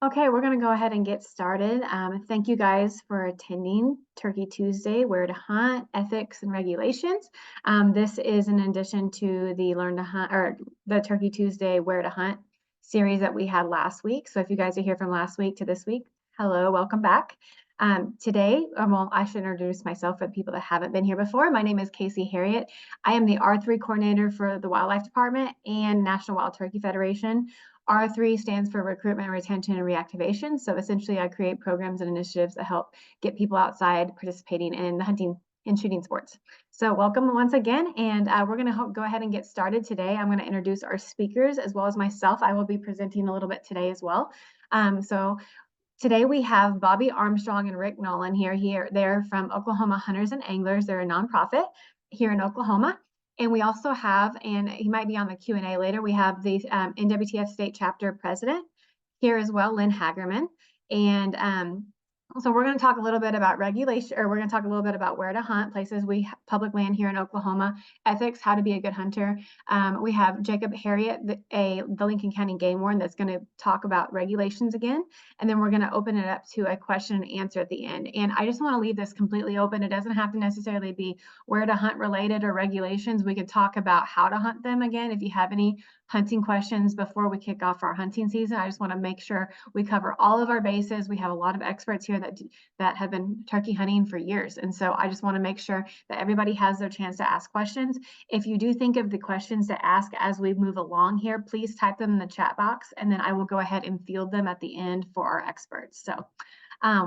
Okay, we're going to go ahead and get started. Thank you guys for attending Turkey Tuesday, Where to Hunt, Ethics and Regulations. This is in addition to the Learn to Hunt or the Turkey Tuesday, Where to Hunt series that we had last week. So if you guys are here from last week to this week, hello, welcome back. Today, well, I should introduce myself for the people that haven't been here before. My name is Casey Harriet. I am the R3 coordinator for the Wildlife Department and National Wild Turkey Federation. R3 stands for recruitment, retention, and reactivation. So essentially, I create programs and initiatives that help get people outside participating in the hunting and shooting sports. So welcome once again, and we're going to go ahead and get started today. I'm going to introduce our speakers as well as myself. I will be presenting a little bit today as well. So today we have Bobby Armstrong and Rick Nolan here. They're from Oklahoma Hunters and Anglers. They're a nonprofit here in Oklahoma. And we also have, and he might be on the Q&A later, we have the NWTF State Chapter President here as well, Lynn Hagerman. And so we're going to talk a little bit about regulation, or we're going to talk a little bit about where to hunt, places public land here in Oklahoma, ethics, how to be a good hunter. We have Jacob Harriet, the Lincoln County Game Warden, that's going to talk about regulations again. And then we're going to open it up to a question and answer at the end. And I just want to leave this completely open. It doesn't have to necessarily be where to hunt related or regulations. We could talk about how to hunt them again. If you have any hunting questions before we kick off our hunting season, I just want to make sure we cover all of our bases. We have a lot of experts here that have been turkey hunting for years. And so I just want to make sure that everybody has their chance to ask questions. If you do think of the questions to ask as we move along here, please type them in the chat box, and then I will go ahead and field them at the end for our experts. So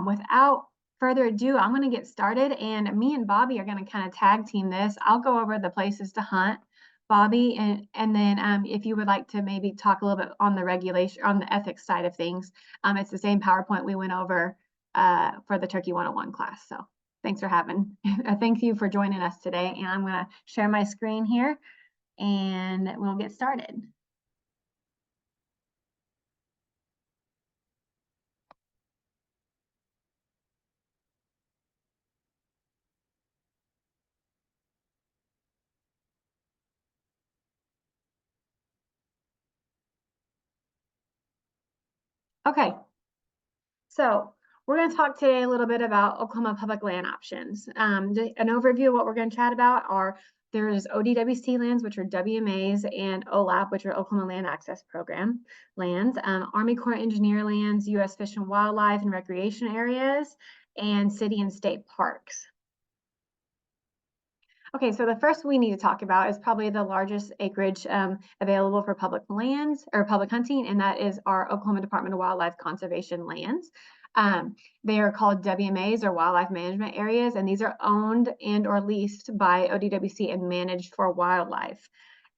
without further ado, I'm going to get started, and me and Bobby are going to kind of tag team this. I'll go over the places to hunt, Bobby, and then if you would like to maybe talk a little bit on the regulation, on the ethics side of things, it's the same PowerPoint we went over for the Turkey 101 class. So thanks for having, thank you for joining us today. And I'm going to share my screen here, and we'll get started. Okay, so we're going to talk today a little bit about Oklahoma public land options. An overview of what we're going to chat about are there's ODWC lands, which are WMAs, and OLAP, which are Oklahoma Land Access Program lands, Army Corps Engineer lands, U.S. Fish and Wildlife and Recreation areas, and city and state parks. Okay, so the first we need to talk about is probably the largest acreage available for public lands or public hunting, and that is our Oklahoma Department of Wildlife Conservation lands. They are called WMAs, or Wildlife Management Areas, and these are owned and or leased by ODWC and managed for wildlife.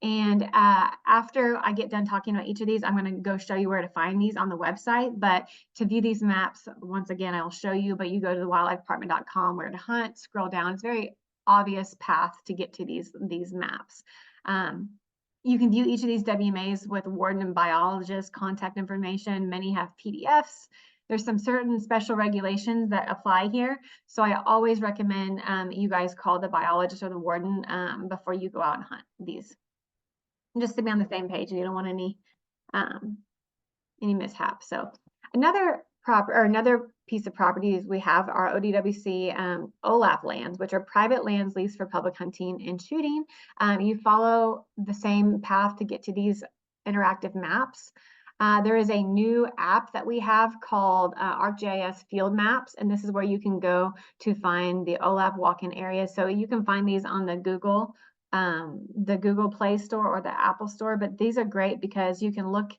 And after I get done talking about each of these, I'm going to go show you where to find these on the website. But to view these maps, once again, I'll show you, but you go to the wildlifedepartment.com, where to hunt, scroll down. It's very obvious path to get to these maps. You can view each of these WMAs with warden and biologist contact information. Many have PDFs. There's some certain special regulations that apply here. So I always recommend you guys call the biologist or the warden before you go out and hunt these, just to be on the same page. You don't want any mishaps. So another piece of properties we have are ODWC OLAP lands, which are private lands leased for public hunting and shooting. You follow the same path to get to these interactive maps. There is a new app that we have called ArcGIS Field Maps, and this is where you can go to find the OLAP walk-in areas. So you can find these on the Google Play Store or the Apple Store, but these are great because you can look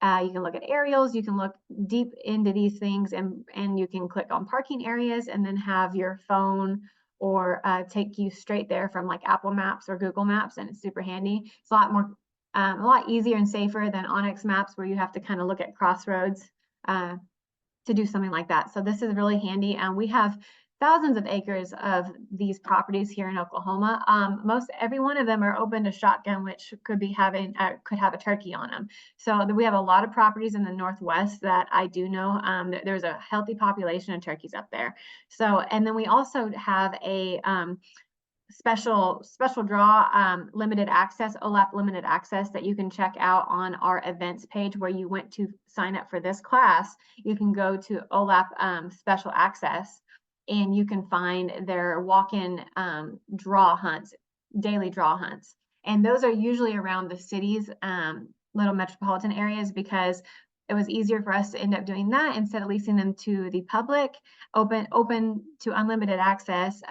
at aerials, you can look deep into these things, and you can click on parking areas and then have your phone or take you straight there from like Apple Maps or Google Maps, and it's super handy. It's a lot easier and safer than Onyx Maps, where you have to kind of look at crossroads to do something like that. So this is really handy. We have thousands of acres of these properties here in Oklahoma. Most every one of them are open to shotgun, which could have a turkey on them. So we have a lot of properties in the Northwest that I do know there's a healthy population of turkeys up there. So, and then we also have a special draw limited access, OLAP limited access that you can check out on our events page where you went to sign up for this class. You can go to OLAP special access and you can find their walk-in draw hunts, daily draw hunts. And those are usually around the cities, little metropolitan areas, because it was easier for us to end up doing that instead of leasing them to the public, open to unlimited access.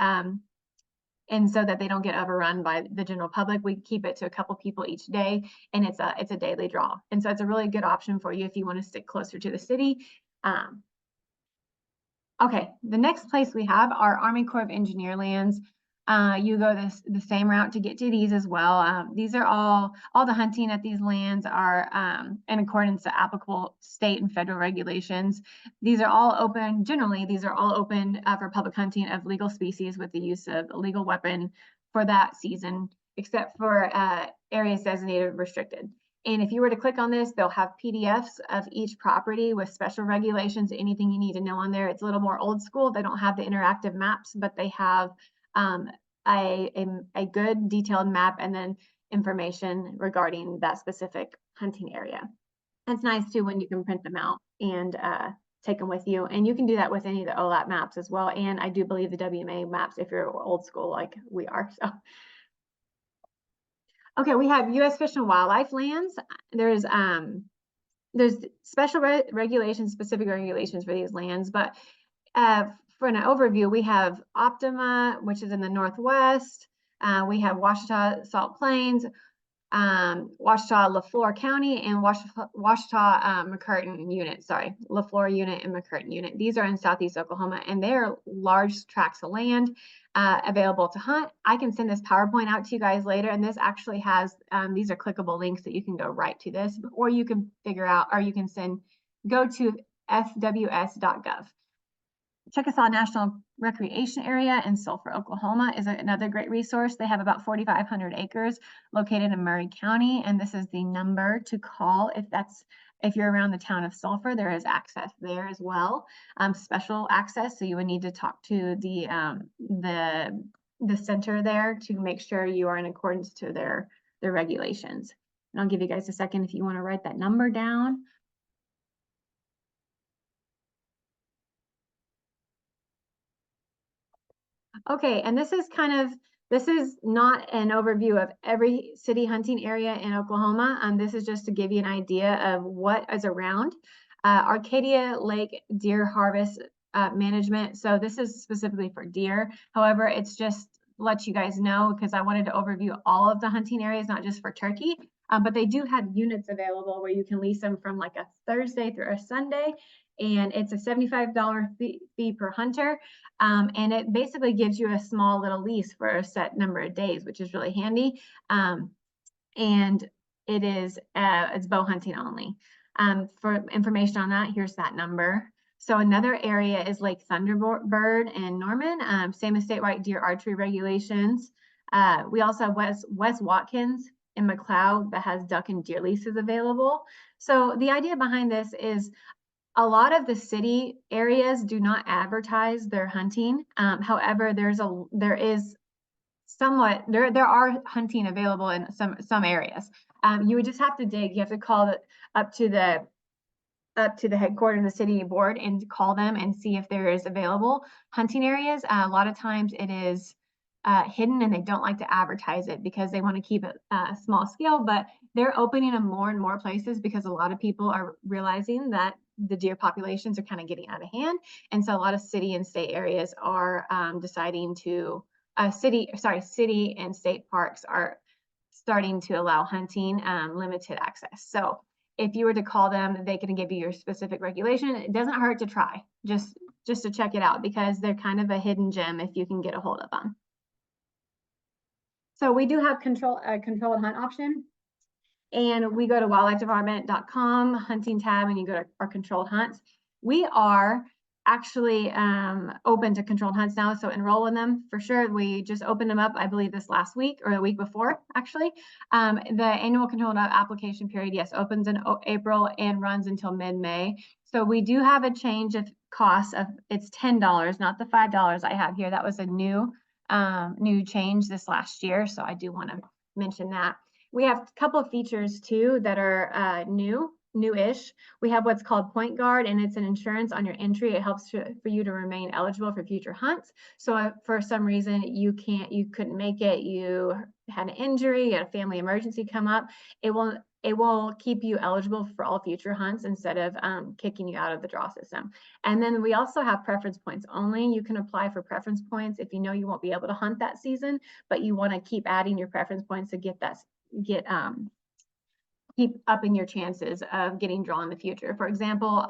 And so that they don't get overrun by the general public, we keep it to a couple people each day, and it's a daily draw. And so it's a really good option for you if you want to stick closer to the city. Okay, the next place we have are Army Corps of Engineer lands. You go the same route to get to these as well. These are all the hunting at these lands are in accordance to applicable state and federal regulations. These are all open, generally, these are all open for public hunting of legal species with the use of a legal weapon for that season, except for areas designated restricted. And if you were to click on this, they'll have PDFs of each property with special regulations, anything you need to know on there. It's a little more old school. They don't have the interactive maps, but they have a good detailed map and then information regarding that specific hunting area. It's nice too when you can print them out and take them with you. And you can do that with any of the OLAP maps as well. And I do believe the WMA maps if you're old school like we are. So. Okay, we have U.S. Fish and Wildlife lands. There's special regulations, specific regulations for these lands, but for an overview, we have Optima, which is in the Northwest. We have Ouachita Salt Plains, Ouachita LaFleur County, and Ouachita McCurtain unit. Sorry, LaFleur unit and McCurtain unit. These are in Southeast Oklahoma, and they're large tracts of land available to hunt. I can send this PowerPoint out to you guys later, and this actually has these are clickable links that you can go right to this, or you can figure out, or you can go to fws.gov. Chickasaw National Recreation Area in Sulphur, Oklahoma is another great resource. They have about 4,500 acres located in Murray County, and this is the number to call if you're around the town of Sulphur. There is access there as well, special access. So you would need to talk to the center there to make sure you are in accordance to their regulations. And I'll give you guys a second if you want to write that number down. Okay, and this is not an overview of every city hunting area in Oklahoma. This is just to give you an idea of what is around. Arcadia Lake Deer Harvest Management. So this is specifically for deer. However, it's just let you guys know because I wanted to overview all of the hunting areas, not just for turkey. But they do have units available where you can lease them from like a Thursday through a Sunday. And it's a $75 fee per hunter. And it basically gives you a small little lease for a set number of days, which is really handy. And it's bow hunting only. For information on that, here's that number. So another area is Lake Thunderbird in Norman, same as statewide deer archery regulations. We also have Wes Watkins in McLeod that has duck and deer leases available. So the idea behind this is a lot of the city areas do not advertise their hunting. However, there are hunting available in some areas. You would just have to dig. You have to call it up to the headquarters of the city board and call them and see if there is available hunting areas. A lot of times it is hidden and they don't like to advertise it because they want to keep it small scale, but they're opening them more and more places because a lot of people are realizing that the deer populations are kind of getting out of hand. And so a lot of city and state areas are deciding to, city and state parks are starting to allow hunting limited access. So if you were to call them, they can give you your specific regulation. It doesn't hurt to try, just to check it out because they're kind of a hidden gem if you can get a hold of them. So we do have controlled hunt option. And we go to wildlifedepartment.com, hunting tab, and you go to our controlled hunts. We are actually open to controlled hunts now, so enroll in them for sure. We just opened them up, I believe, this last week or the week before, actually. The annual controlled hunt application period, yes, opens in April and runs until mid-May. So we do have a change of cost of, it's $10, not the $5 I have here. That was a new new change this last year. So I do want to mention that. We have a couple of features too that are newish. We have what's called Point Guard, and it's an insurance on your entry. It helps for you to remain eligible for future hunts. So if for some reason you couldn't make it, you had an injury, you had a family emergency come up, it will keep you eligible for all future hunts instead of kicking you out of the draw system. And then we also have preference points only. You can apply for preference points if you know you won't be able to hunt that season, but you want to keep adding your preference points to keep upping your chances of getting drawn in the future. For example,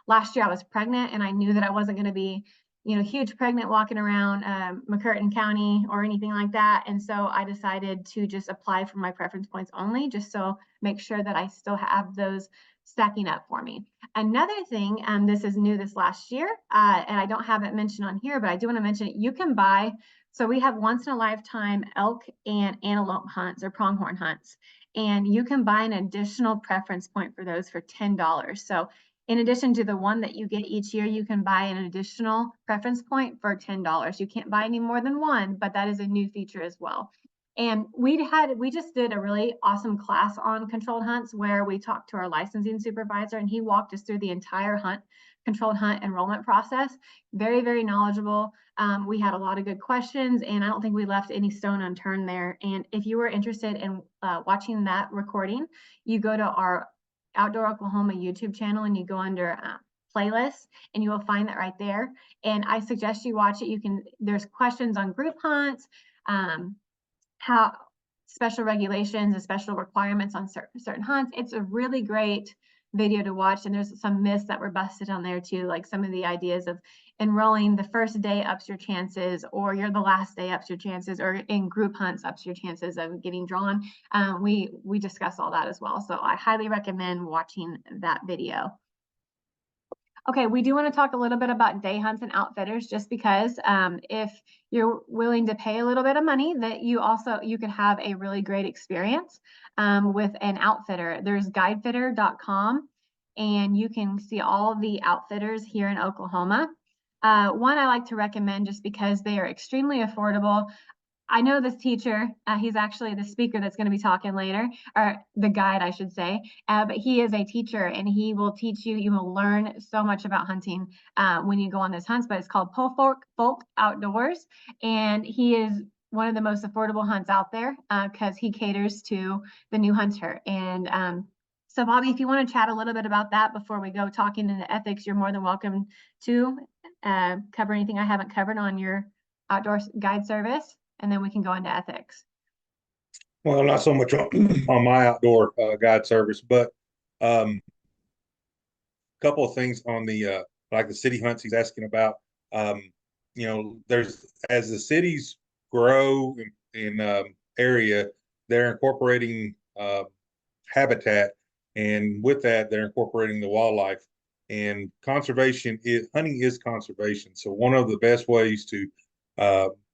last year I was pregnant and I knew that I wasn't going to be, huge pregnant walking around McCurtain County or anything like that. And so I decided to just apply for my preference points only, just so make sure that I still have those stacking up for me. Another thing, this is new this last year, and I don't have it mentioned on here, but I do want to mention it. You can buy, so we have once in a lifetime elk and antelope hunts or pronghorn hunts. And you can buy an additional preference point for those for $10. So in addition to the one that you get each year, you can buy an additional preference point for $10. You can't buy any more than one, but that is a new feature as well. And we just did a really awesome class on controlled hunts where we talked to our licensing supervisor, and he walked us through the entire controlled hunt enrollment process. Very, very knowledgeable. We had a lot of good questions, and I don't think we left any stone unturned there. And if you were interested in watching that recording, you go to our Outdoor Oklahoma YouTube channel and you go under playlists, and you will find that right there. And I suggest you watch it. There's questions on group hunts, how special regulations and special requirements on certain hunts. It's a really great video to watch, and there's some myths that were busted on there too, like some of the ideas of enrolling the first day ups your chances, or you're the last day ups your chances, or in group hunts ups your chances of getting drawn. We discuss all that as well, so I highly recommend watching that video. Okay, we do want to talk a little bit about day hunts and outfitters, just because if you're willing to pay a little bit of money, that you could have a really great experience with an outfitter. There's guidefitter.com, and you can see all the outfitters here in Oklahoma. One I like to recommend just because they are extremely affordable. I know this teacher, he's actually the speaker that's going to be talking later, or the guide, I should say, but he is a teacher, and he will teach you, you will learn so much about hunting when you go on this hunts, but it's called Folk Outdoors, and he is one of the most affordable hunts out there because he caters to the new hunter. And so Bobby, if you want to chat a little bit about that before we go talking into ethics, you're more than welcome to cover anything I haven't covered on your outdoor guide service, and then we can go into ethics. Well, not so much on my outdoor guide service, but a couple of things on the like the city hunts he's asking about. There's, as the cities grow in area, they're incorporating habitat, and with that, they're incorporating the wildlife. And hunting is conservation. So one of the best ways to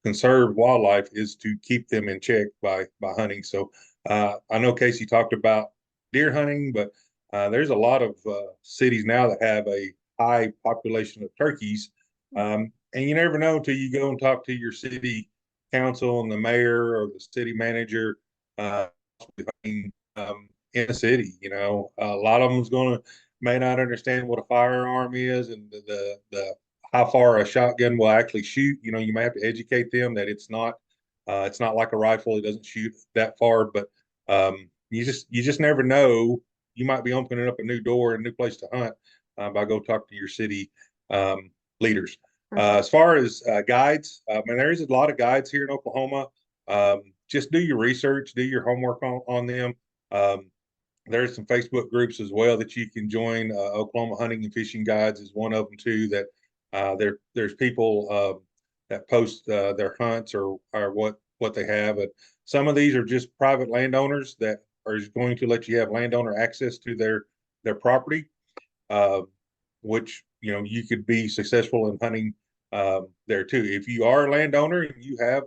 conserve wildlife is to keep them in check by hunting. So I know Casey talked about deer hunting, but there's a lot of cities now that have a high population of turkeys. And you never know until you go and talk to your city council and the mayor or the city manager in the city. A lot of them's may not understand what a firearm is and the how far a shotgun will actually shoot. You may have to educate them that it's not like a rifle. It doesn't shoot that far, but you just never know. You might be opening up a new door and a new place to hunt by go talk to your city leaders. As far as guides, there is a lot of guides here in Oklahoma. Just do your research, do your homework on them. There's some Facebook groups as well that you can join. Oklahoma Hunting and Fishing Guides is one of them too. That there's people that post their hunts or what they have. But some of these are just private landowners that are going to let you have landowner access to their property, which you could be successful in hunting there too. If you are a landowner and you have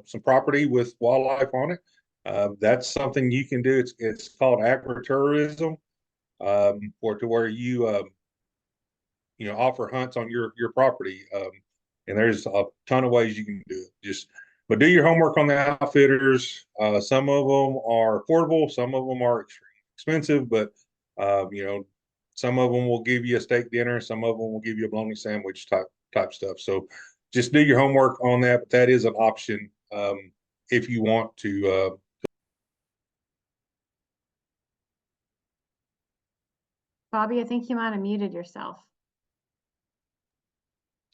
some property with wildlife on it, that's something you can do. It's called agritourism, or to where you offer hunts on your property. and there's a ton of ways you can do it. But do your homework on the outfitters. Some of them are affordable, some of them are expensive, but you know, some of them will give you a steak dinner, some of them will give you a bologna sandwich type stuff. So just do your homework on that. But that is an option if you want to. Bobby, I think you might have muted yourself.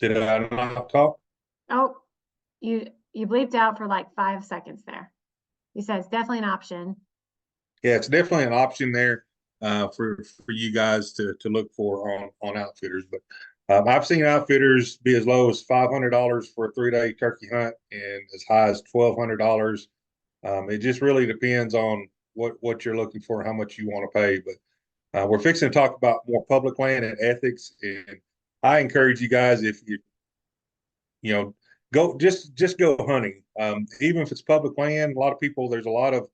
Did I not talk? Oh, you bleeped out for like 5 seconds there. You said it's definitely an option. Yeah, it's definitely an option there for you guys to look for on outfitters. But I've seen outfitters be as low as $500 for a 3-day turkey hunt, and as high as $1,200. It just really depends on what you're looking for, how much you want to pay. But we're fixing to talk about more public land and ethics, and I encourage you guys, if you know, go just go hunting. Even if it's public land, a lot of people, there's a lot of,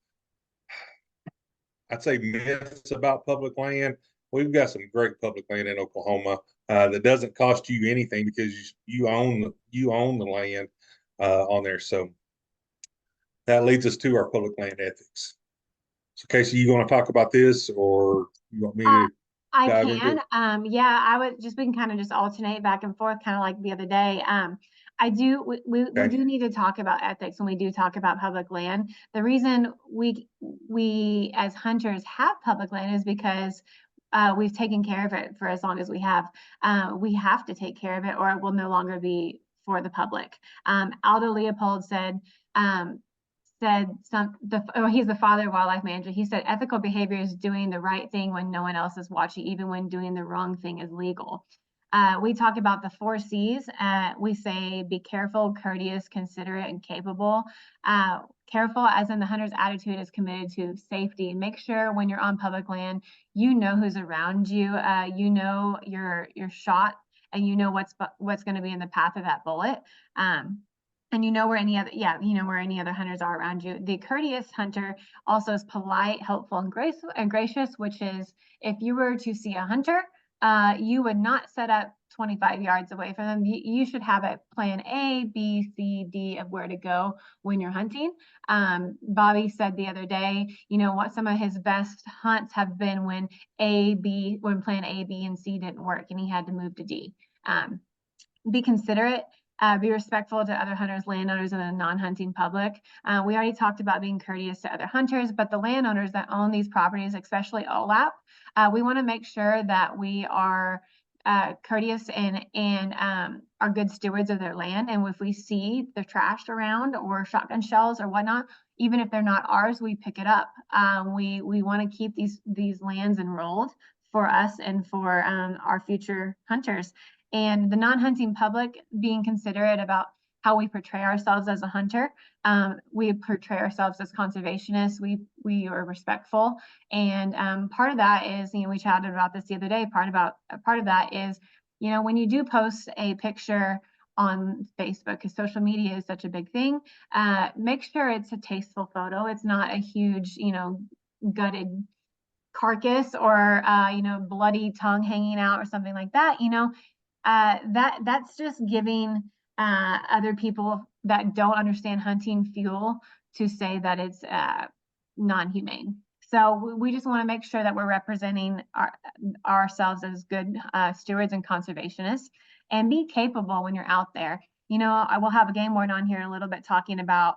I'd say, myths about public land. We've got some great public land in Oklahoma that doesn't cost you anything because you own the land on there. So that leads us to our public land ethics. So, Casey, you want to talk about this, or you want me Uh, to I dive into can. it? Yeah, I would just we can kind of just alternate back and forth, kind of like the other day. I do we Okay. do need to talk about ethics when we do talk about public land. The reason we as hunters have public land is because we've taken care of it for as long as we have. We have to take care of it, or it will no longer be for the public. Aldo Leopold um, he's the father of wildlife management. He said ethical behavior is doing the right thing when no one else is watching, even when doing the wrong thing is legal. We talk about the 4 C's. We say be careful, courteous, considerate, and capable. Careful, as in the hunter's attitude is committed to safety. Make sure when you're on public land, you know who's around you. You know your shot, and you know what's going to be in the path of that bullet. And you know where any other, yeah, you know where any other hunters are around you. The courteous hunter also is polite, helpful, and gracious, which is if you were to see a hunter, you would not set up 25 yards away from them. You should have a plan A, B, C, D of where to go when you're hunting. Bobby said the other day, what some of his best hunts have been when plan A, B, and C didn't work, and he had to move to D. Be considerate, be respectful to other hunters, landowners, and the non-hunting public. We already talked about being courteous to other hunters, but the landowners that own these properties, especially OLAP, we want to make sure that we are courteous and are good stewards of their land. And if we see the trash around or shotgun shells or whatnot, even if they're not ours, we pick it up. We want to keep these lands enrolled for us and for our future hunters. And the non-hunting public, being considerate about how we portray ourselves as a hunter. We portray ourselves as conservationists. We are respectful, and part of that is, we chatted about this the other day. Part of that is, when you do post a picture on Facebook, because social media is such a big thing, make sure it's a tasteful photo. It's not a huge, gutted carcass or bloody tongue hanging out or something like that. That's just giving other people that don't understand hunting fuel to say that it's non-humane. So we just want to make sure that we're representing ourselves as good stewards and conservationists, and be capable when you're out there. I will have a game ward on here in a little bit talking about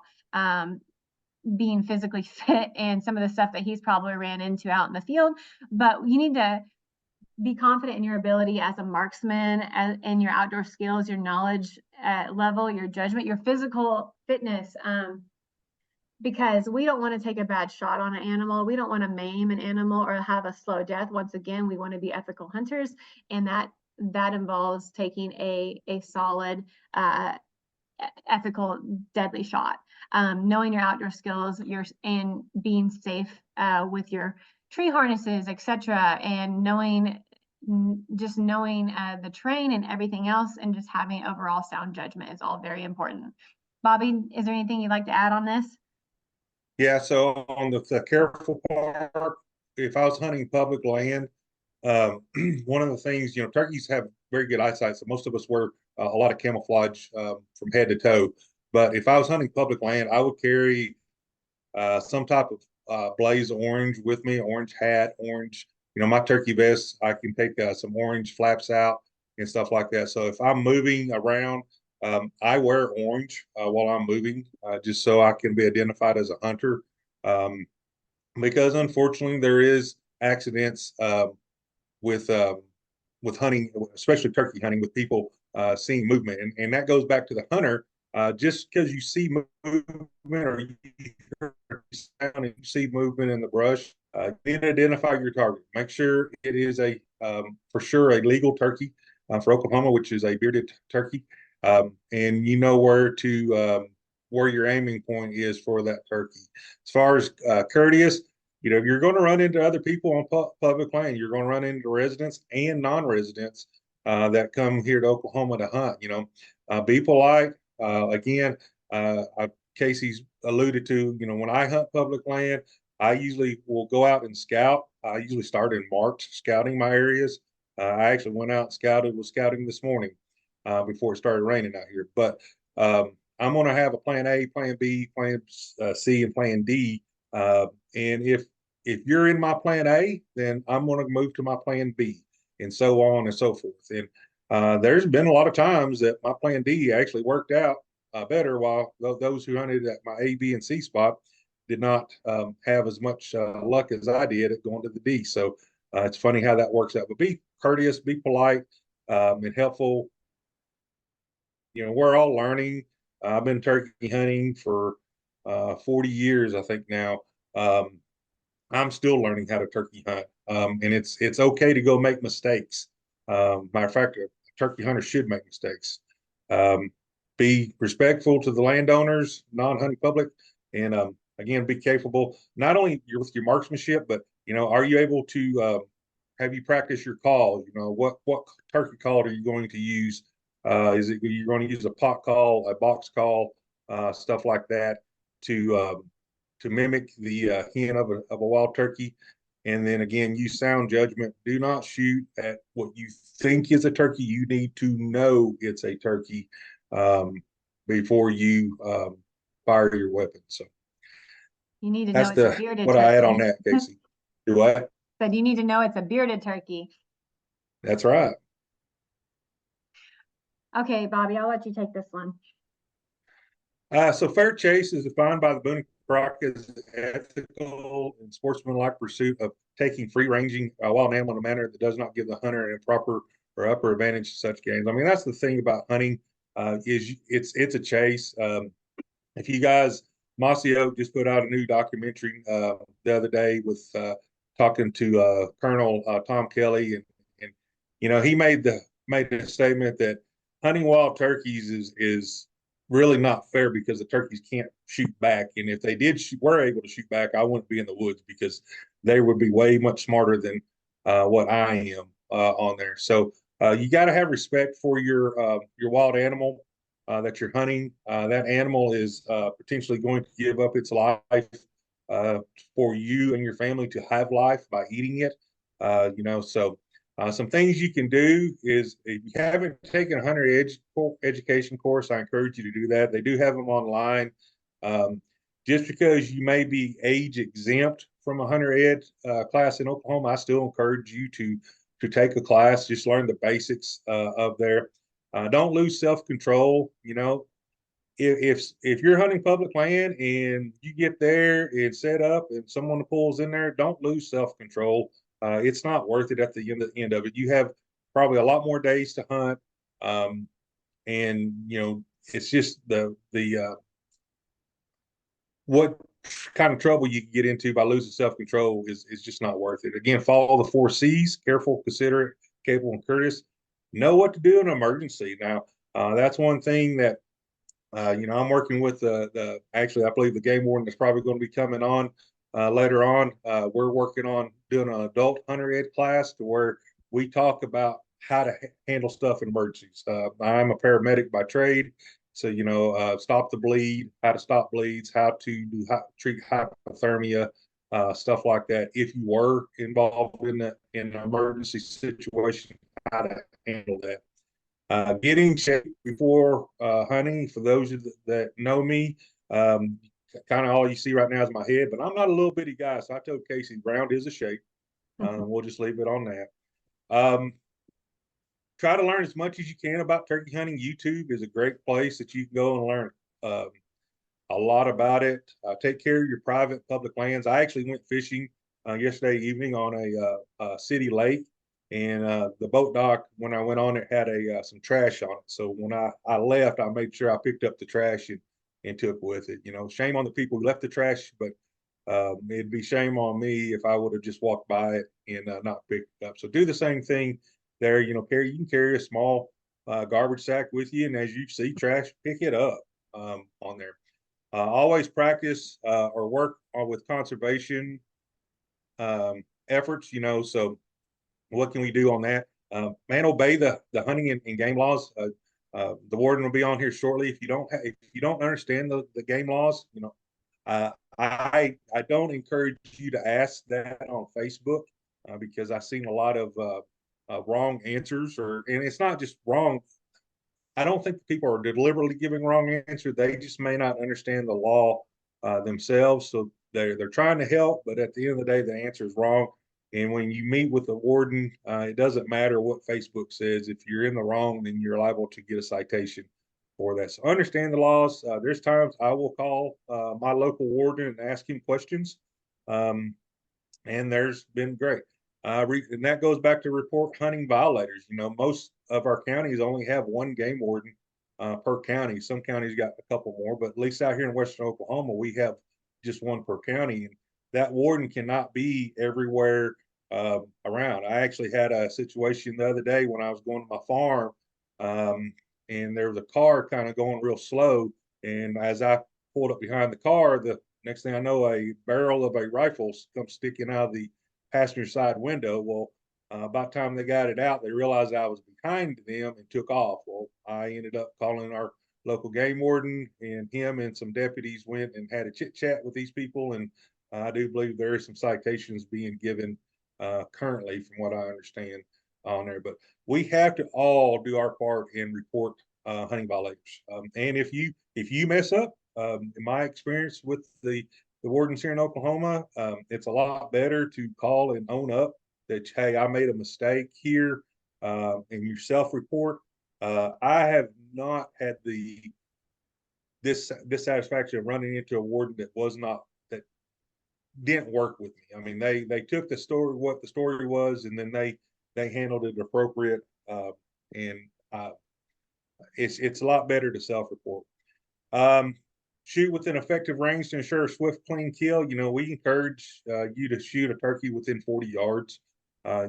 being physically fit and some of the stuff that he's probably ran into out in the field. But you need to be confident in your ability as a marksman, and your outdoor skills, your knowledge level, your judgment, your physical fitness, because we don't want to take a bad shot on an animal. We don't want to maim an animal or have a slow death. Once again, we want to be ethical hunters, and that involves taking a solid ethical deadly shot. Knowing your outdoor skills, and being safe with your tree harnesses, etc., and knowing the terrain and everything else, and just having overall sound judgment is all very important. Bobby, is there anything you'd like to add on this? Yeah. So on the careful part, if I was hunting public land, One of the things, turkeys have very good eyesight, so most of us wear a lot of camouflage from head to toe. But if I was hunting public land, I would carry some type of blaze orange with me, orange hat, orange. My turkey vest, I can take some orange flaps out and stuff like that. So if I'm moving around, I wear orange while I'm moving, just so I can be identified as a hunter. Um, because unfortunately, there is accidents with hunting, especially turkey hunting, with people seeing movement, and that goes back to the hunter. Just because you see movement or you see movement in the brush, you need to identify your target. Make sure it is for sure a legal turkey for Oklahoma, which is a bearded turkey, and you know where your aiming point is for that turkey. As far as courteous, you're going to run into other people on public land. You're going to run into residents and non-residents that come here to Oklahoma to hunt. Be polite. Again, Casey's alluded to. When I hunt public land, I usually will go out and scout. I usually start in March scouting my areas. I actually went out and was scouting this morning before it started raining out here. But I'm going to have a plan A, plan B, plan C, and plan D. And if you're in my plan A, then I'm going to move to my plan B, and so on and so forth. And there's been a lot of times that my plan D actually worked out better, while those who hunted at my A, B, and C spot did not have as much luck as I did at going to the D. So it's funny how that works out. But be courteous, be polite, and helpful. We're all learning. I've been turkey hunting for 40 years, I think now. I'm still learning how to turkey hunt, and it's okay to go make mistakes. Matter of fact, a turkey hunter should make mistakes. Um, be respectful to the landowners, non-hunting public, and again, be capable not only with your marksmanship, but are you able to have you practice your call? What turkey call are you going to use? Is it you're going to use a pot call, a box call, stuff like that to mimic the hen of a wild turkey? And then again, use sound judgment. Do not shoot at what you think is a turkey. You need to know it's a turkey before you fire your weapon. So You need to know that's it's a the bearded what I add on turkey. that, Casey. Do what? But you need to know it's a bearded turkey. That's right. Okay, Bobby, I'll let you take this one. So fair chase is defined by the Boone and Crockett as ethical and sportsmanlike pursuit of taking free-ranging wild animal in a manner that does not give the hunter an improper or upper advantage to such games. I mean, that's the thing about hunting is it's a chase. If you guys, Mossy Oak just put out a new documentary the other day with talking to Colonel Tom Kelly, and he made a statement that hunting wild turkeys is really not fair because the turkeys can't shoot back, and if they were able to shoot back, I wouldn't be in the woods because they would be way much smarter than what I am on there. So you got to have respect for your wild animal that you're hunting. That animal is potentially going to give up its life uh, for you and your family to have life by eating it. So some things you can do is if you haven't taken a hunter education course, I encourage you to do that. They do have them online. Um, just because you may be age exempt from a hunter ed class in Oklahoma, I still encourage you to take a class. Just learn the basics of there. Don't lose self control. If you're hunting public land and you get there and set up and someone pulls in there, don't lose self control. It's not worth it at the end of it. You have probably a lot more days to hunt, and it's just the what kind of trouble you can get into by losing self control is just not worth it. Again, follow the 4 C's: careful, considerate, capable, and courteous. Know what to do in an emergency. Now, that's one thing that I'm working with actually, I believe the game warden is probably going to be coming on later on. We're working on doing an adult hunter ed class to where we talk about how to handle stuff in emergencies. I'm a paramedic by trade. So, stop the bleed, how to stop bleeds, how to treat hypothermia, stuff like that. If you were involved in an emergency situation, how to handle that. Getting shape before hunting, for those that know me, kind of all you see right now is my head, but I'm not a little bitty guy. So I told Casey, round is a shape. We'll just leave it on that. Try to learn as much as you can about turkey hunting. YouTube is a great place that you can go and learn a lot about it. Take care of your private public lands. I actually went fishing yesterday evening on a city lake, and the boat dock, when I went on it, had some trash on it. So when I left, I made sure I picked up the trash and took with it. You know, shame on the people who left the trash, but it'd be shame on me if I would have just walked by it and not picked it up. So do the same thing there. You know, you can carry a small garbage sack with you, and as you see trash, pick it up on there. Always practice or work with conservation efforts. You know, so what can we do on that? Man, obey the hunting and game laws. The warden will be on here shortly. If you don't understand the game laws, you know, I don't encourage you to ask that on Facebook because I've seen a lot of wrong answers, and it's not just wrong. I don't think people are deliberately giving wrong answer. They just may not understand the law themselves, so they're trying to help, but at the end of the day, the answer is wrong. And when you meet with the warden, it doesn't matter what Facebook says. If you're in the wrong, then you're liable to get a citation for that. So understand the laws. There's times I will call my local warden and ask him questions, and there's been great. And that goes back to report hunting violators. You know, most of our counties only have one game warden per county. Some counties got a couple more, but at least out here in Western Oklahoma, we have just one per county. And that warden cannot be everywhere around. I actually had a situation the other day when I was going to my farm, and there was a car kind of going real slow. And as I pulled up behind the car, the next thing I know, a barrel of a rifle comes sticking out of the passenger side window. Well, by the time they got it out, they realized I was behind them and took off. Well, I ended up calling our local game warden, and him and some deputies went and had a chit chat with these people. And I do believe there are some citations being given currently, from what I understand on there. But we have to all do our part and report hunting violators. And if you mess up, in my experience with the wardens here in Oklahoma, it's a lot better to call and own up that, hey, I made a mistake here, and you self-report. I have not had this dissatisfaction of running into a warden that didn't work with me. I mean, they took the story, what the story was, and then they handled it appropriate, and it's a lot better to self-report. Shoot within effective range to ensure a swift, clean kill. You know, we encourage you to shoot a turkey within 40 yards.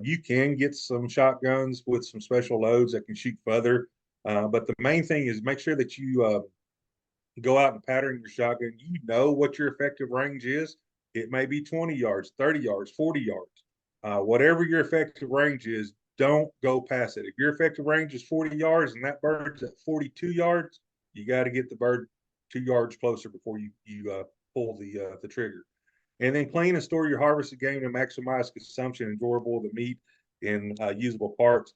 You can get some shotguns with some special loads that can shoot further, but the main thing is make sure that you go out and pattern your shotgun. You know what your effective range is. It may be 20 yards, 30 yards, 40 yards. Whatever your effective range is, don't go past it. If your effective range is 40 yards and that bird's at 42 yards, you got to get the bird 2 yards closer before you pull the trigger. And then clean and store your harvested game to maximize consumption, enjoyable the meat and usable parts.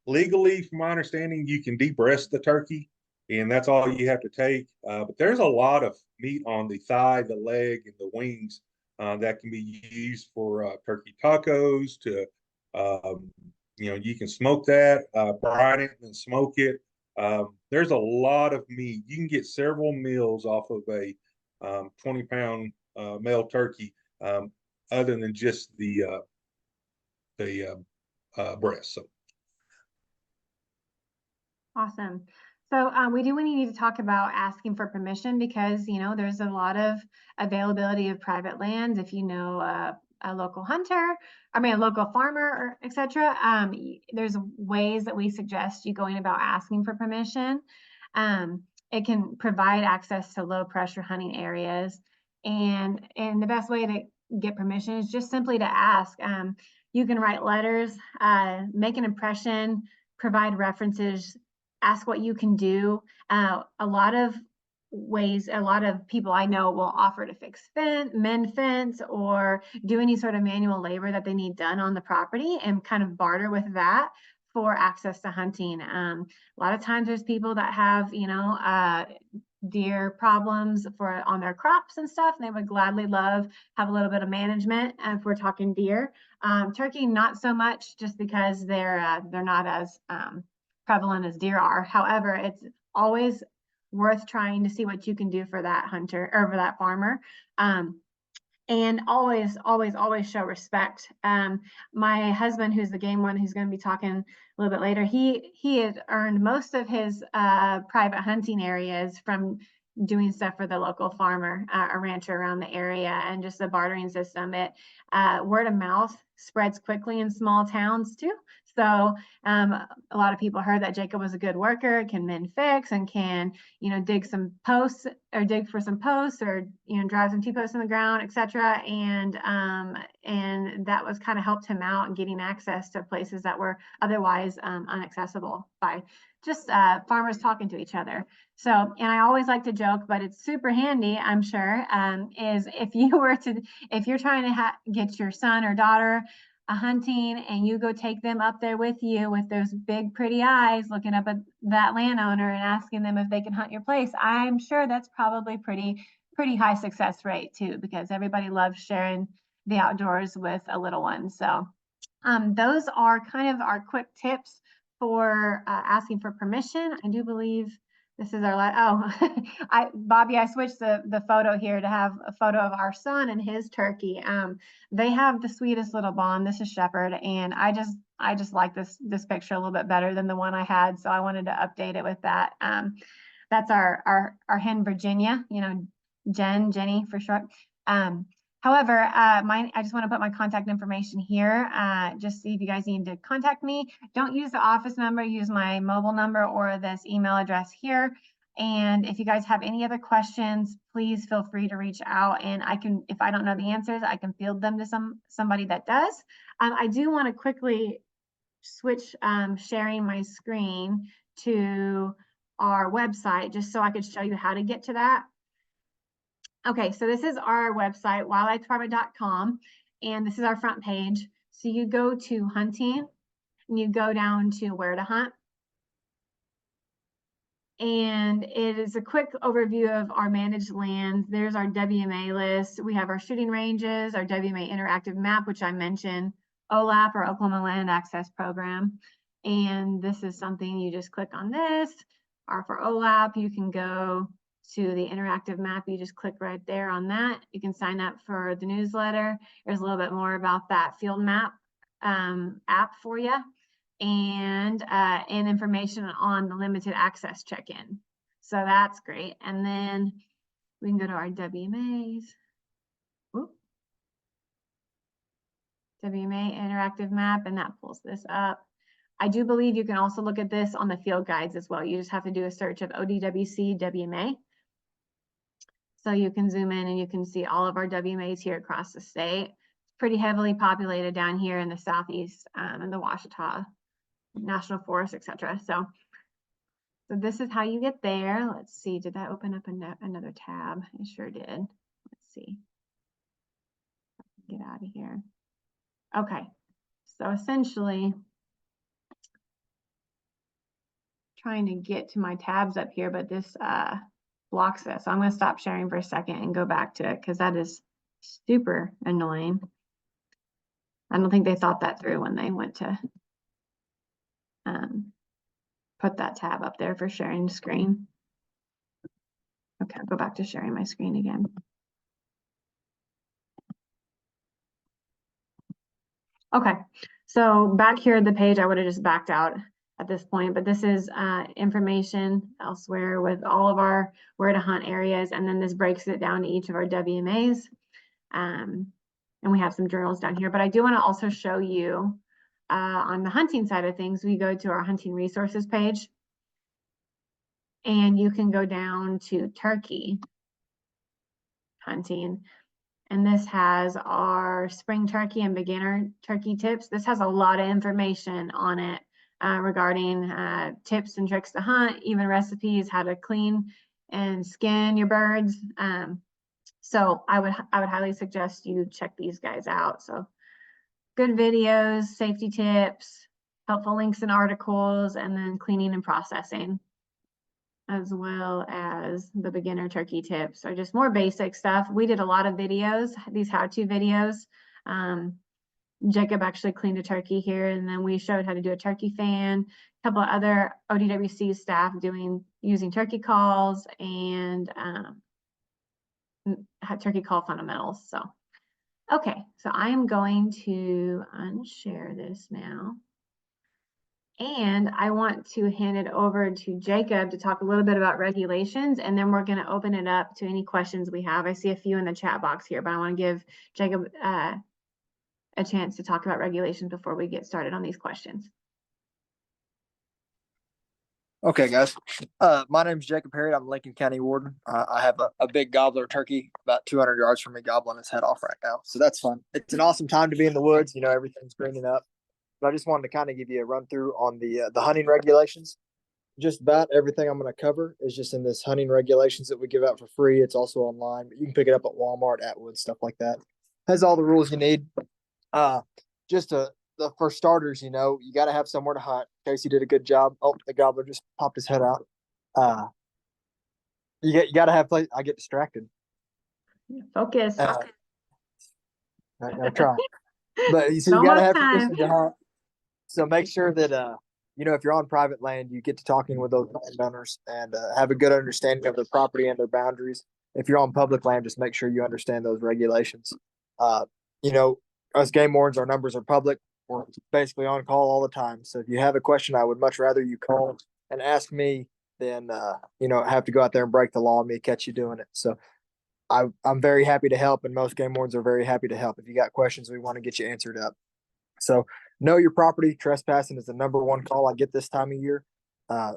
Legally, from my understanding, you can de-breast the turkey, and that's all you have to take. But there's a lot of meat on the thigh, the leg, and the wings that can be used for turkey tacos. You know, you can smoke that, brine it, and smoke it. There's a lot of meat. You can get several meals off of a 20-pound male turkey, other than just the breast. So. Awesome. So we do need to talk about asking for permission because, you know, there's a lot of availability of private lands. If you know a local hunter, a local farmer, or etc. There's ways that we suggest you going about asking for permission. It can provide access to low pressure hunting areas. And the best way to get permission is just simply to ask. You can write letters, make an impression, provide references, ask what you can do. A lot of ways, a lot of people I know will offer to fix mend fence or do any sort of manual labor that they need done on the property and kind of barter with that for access to hunting. A lot of times there's people that have, deer problems on their crops and stuff, and they would gladly have a little bit of management if we're talking deer. Turkey, not so much, just because they're not as prevalent as deer are. However, it's always worth trying to see what you can do for that hunter or for that farmer. And always, always, always show respect. My husband, who's the game one, who's going to be talking a little bit later, he had earned most of his private hunting areas from doing stuff for the local farmer, a rancher around the area, and just the bartering system. It word of mouth spreads quickly in small towns too. So a lot of people heard that Jacob was a good worker, can mend fix, and can, dig some posts or dig for some posts or, drive some T-posts in the ground, etc. And that was kind of helped him out in getting access to places that were otherwise inaccessible by just farmers talking to each other. So, and I always like to joke, but it's super handy, I'm sure, is if you're trying to get your son or daughter hunting and you go take them up there with you with those big pretty eyes looking up at that landowner and asking them if they can hunt your place, I'm sure that's probably pretty high success rate too, because everybody loves sharing the outdoors with a little one. So those are kind of our quick tips for asking for permission. I do believe this is our last. Bobby, I switched the photo here to have a photo of our son and his turkey. They have the sweetest little bond. This is Shepherd, and I just like this picture a little bit better than the one I had, so I wanted to update it with that. That's our hen Virginia, Jenny for short. However, I just want to put my contact information here. Just see if you guys need to contact me. Don't use the office number, use my mobile number or this email address here. And if you guys have any other questions, please feel free to reach out, and if I don't know the answers, I can field them to somebody that does. I do want to quickly switch sharing my screen to our website just so I could show you how to get to that. Okay, so this is our website, wildlifedepartment.com, and this is our front page. So you go to hunting, and you go down to where to hunt. And it is a quick overview of our managed lands. There's our WMA list. We have our shooting ranges, our WMA interactive map, which I mentioned, OLAP, or Oklahoma Land Access Program. And this is something you just click on this. Or for OLAP, you can go to the interactive map. You just click right there on that. You can sign up for the newsletter. There's a little bit more about that field map app for you, and information on the limited access check-in. So that's great. And then we can go to our WMAs. Whoop. WMA interactive map, and that pulls this up. I do believe you can also look at this on the field guides as well. You just have to do a search of ODWC WMA. So you can zoom in and you can see all of our WMAs here across the state. It's pretty heavily populated down here in the southeast and the Ouachita National Forest, etc. So this is how you get there. Let's see, did that open up another tab? It sure did. Let's see. Get out of here. Okay, so essentially, trying to get to my tabs up here, but this blocks this. So I'm going to stop sharing for a second and go back to it because that is super annoying. I don't think they thought that through when they went to put that tab up there for sharing the screen. Okay, I'll go back to sharing my screen again. Okay, so back here at the page, I would have just backed out at this point, but this is information elsewhere with all of our where to hunt areas, and then this breaks it down to each of our WMAs. And we have some journals down here, but I do want to also show you on the hunting side of things, we go to our hunting resources page, and you can go down to turkey hunting. And this has our spring turkey and beginner turkey tips. This has a lot of information on it regarding tips and tricks to hunt, even recipes, how to clean and skin your birds. So I would highly suggest you check these guys out. So good videos, safety tips, helpful links and articles, and then cleaning and processing, as well as the beginner turkey tips, or just more basic stuff. We did a lot of videos, these how-to videos. Jacob actually cleaned a turkey here, and then we showed how to do a turkey fan. A couple of other ODWC staff using turkey calls and turkey call fundamentals. So, okay, so I am going to unshare this now. And I want to hand it over to Jacob to talk a little bit about regulations, and then we're going to open it up to any questions we have. I see a few in the chat box here, but I want to give Jacob a chance to talk about regulations before we get started on these questions. Okay, guys. My name is Jacob Harriet. I'm Lincoln County Warden. I have a big gobbler turkey about 200 yards from me gobbling his head off right now. So that's fun. It's an awesome time to be in the woods. You know, everything's greening up. But I just wanted to kind of give you a run through on the hunting regulations. Just about everything I'm going to cover is just in this hunting regulations that we give out for free. It's also online, but you can pick it up at Walmart, Atwood, stuff like that. Has all the rules you need. For starters, you know, you got to have somewhere to hunt. Casey did a good job. Oh, the gobbler just popped his head out. You got to have place. I get distracted. Focus. I try, but you see, you got to have permission to hunt. So make sure that you know, if you're on private land, you get to talking with those landowners and have a good understanding of their property and their boundaries. If you're on public land, just make sure you understand those regulations. You know, us game wardens, our numbers are public. We're basically on call all the time. So if you have a question, I would much rather you call and ask me than you know, have to go out there and break the law and me catch you doing it. So I'm very happy to help, and most game wardens are very happy to help. If you got questions, we want to get you answered up. So know your property. Trespassing is the #1 call I get this time of year.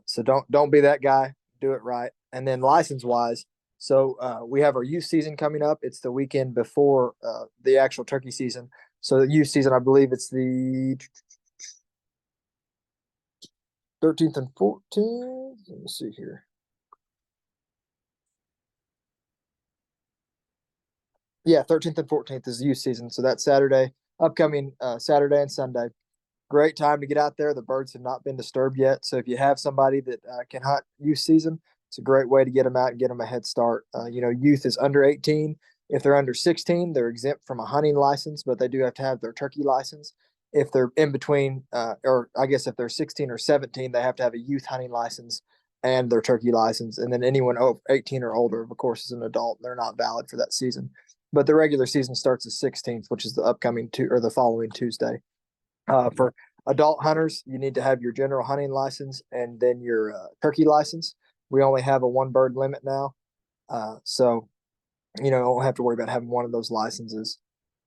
So don't be that guy. Do it right. And then license wise, so we have our youth season coming up. It's the weekend before the actual turkey season. So the youth season, I believe it's the 13th and 14th. Let me see here. Yeah, 13th and 14th is the youth season. So that's Saturday, upcoming Saturday and Sunday. Great time to get out there. The birds have not been disturbed yet. So if you have somebody that can hunt youth season, it's a great way to get them out and get them a head start. You know, youth is under 18. If they're under 16, they're exempt from a hunting license, but they do have to have their turkey license. If they're in between, or I guess if they're 16 or 17, they have to have a youth hunting license and their turkey license. And then anyone over 18 or older, of course, is an adult. They're not valid for that season. But the regular season starts the 16th, which is the upcoming the following Tuesday. For adult hunters, you need to have your general hunting license and then your turkey license. We only have a 1 bird limit now. So, you know, don't have to worry about having one of those licenses.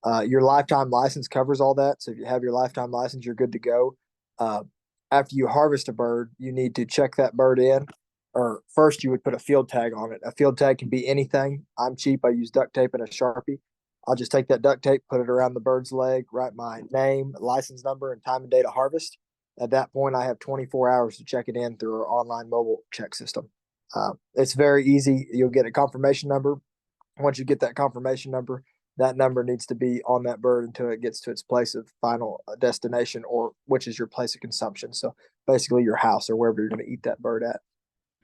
Your lifetime license covers all that. So if you have your lifetime license, you're good to go. After you harvest a bird, you need to check that bird in. Or first, you would put a field tag on it. A field tag can be anything. I'm cheap. I use duct tape and a Sharpie. I'll just take that duct tape, put it around the bird's leg, write my name, license number, and time and date of harvest. At that point, I have 24 hours to check it in through our online mobile check system. It's very easy. You'll get a confirmation number. Once you get that confirmation number, that number needs to be on that bird until it gets to its place of final destination, or which is your place of consumption. So basically your house or wherever you're going to eat that bird at.